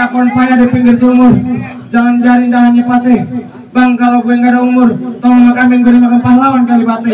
lakon payah di pinggir sumur. Jangan biarin dahan nyipate. Bang, kalau gue nggak ada umur, tolong makamin gue dimakan pahlawan Kalibate.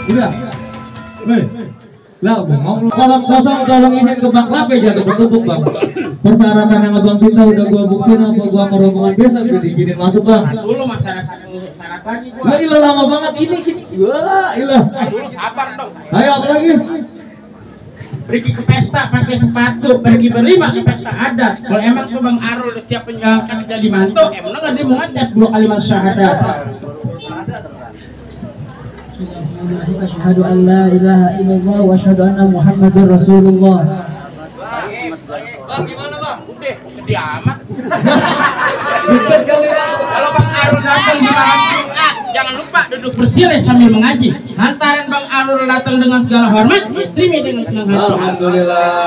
Udah, lah mau kalau kosong tolong izin ke Bang Lape jangan bertumpuk Bang. Persyaratan yang Abang minta udah gua buktiin apa gua mau rombongan biasa diizinin masuk Bang. Dulu masyarakat syarat lagi gua. Lah ilah lama banget ini. Wah, ilah. Sabar dong. Ayo apa lagi? Pergi ke pesta pakai sepatu, pergi berlima ke pesta adat. Kalau emang tuh Bang Arul udah siap menjalankan jadi mantu, emang nggak dia mau ngecap 2 kalimat syahadat. Asyhadu an la ilaha illallah wa asyhadu anna Muhammadar Rasulullah. Bang gimana Bang? Udah sedih amat. Kalau Bang Arul datang di malam Jumat, jangan lupa duduk bersila sambil mengaji. Lantaran Bang Arul datang dengan segala hormat, terima dengan senang hati. Alhamdulillah.